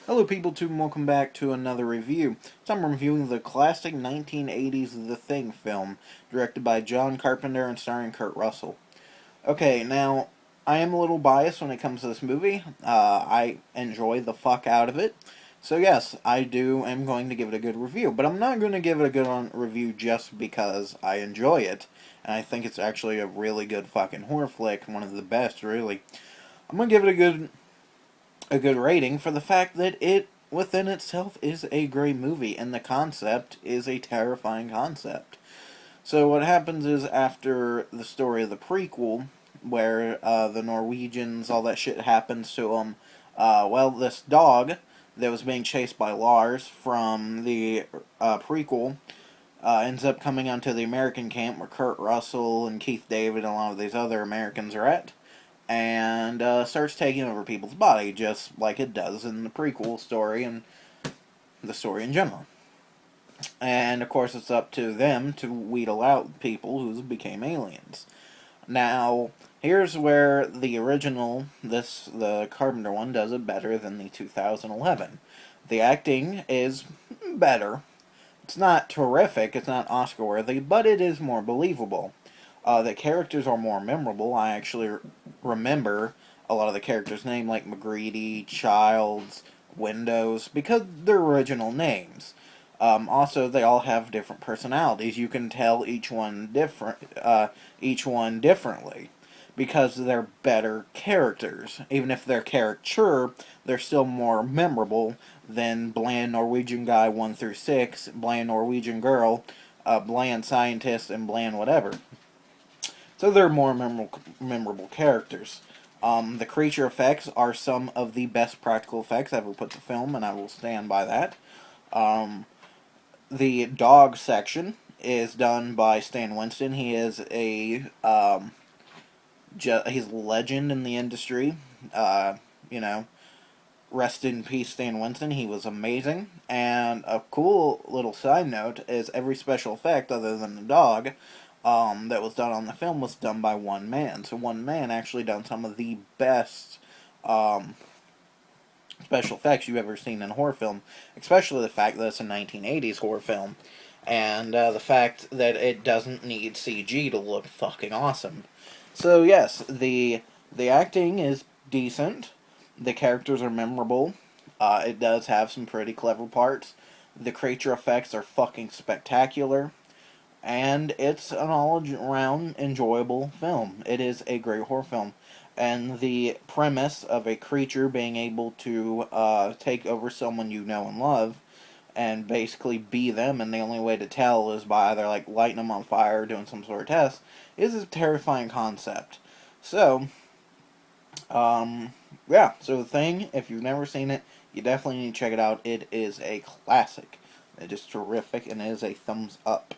Hello people too, and welcome back to another review. So I'm reviewing the classic 1980s The Thing film, directed by John Carpenter and starring Kurt Russell. Okay, now, I am a little biased when it comes to this movie. I enjoy the fuck out of it. So yes, am going to give it a good review. But I'm not going to give it a good review just because I enjoy it. And I think it's actually a really good fucking horror flick, one of the best, really. I'm going to give it a good rating for the fact that it within itself is a great movie and the concept is a terrifying concept. So what happens is after the story of the prequel, where the Norwegians, all that shit happens to them, this dog that was being chased by Lars from the prequel ends up coming onto the American camp where Kurt Russell and Keith David and a lot of these other Americans are at, and starts taking over people's body, just like it does in the prequel story and the story in general. And of course, it's up to them to wheedle out people who became aliens. Now, here's where the the Carpenter one, does it better than the 2011. The acting is better. It's not terrific, it's not Oscar worthy, but it is more believable. The characters are more memorable. I actually remember a lot of the characters' names, like McGreedy, Childs, Windows, because they're original names. Also, they all have different personalities. You can tell each one differently, because they're better characters. Even if they're caricature, they're still more memorable than bland Norwegian guy 1 through 6, bland Norwegian girl, bland scientist, and bland whatever. So they're more memorable characters. The creature effects are some of the best practical effects ever put to film, and I will stand by that. The dog section is done by Stan Winston. He is he's a legend in the industry. You know, rest in peace, Stan Winston. He was amazing. And a cool little side note is every special effect, other than the dog, that was done on the film was done by one man. So one man actually done some of the best special effects you've ever seen in a horror film, especially the fact that it's a 1980s horror film, and the fact that it doesn't need CG to look fucking awesome. So yes, the acting is decent, the characters are memorable, it does have some pretty clever parts, the creature effects are fucking spectacular, and it's an all-around enjoyable film. It is a great horror film. And the premise of a creature being able to take over someone you know and love and basically be them, and the only way to tell is by either like lighting them on fire or doing some sort of test, is a terrifying concept. So, yeah, so The Thing, if you've never seen it, you definitely need to check it out. It is a classic. It is terrific, and it is a thumbs up.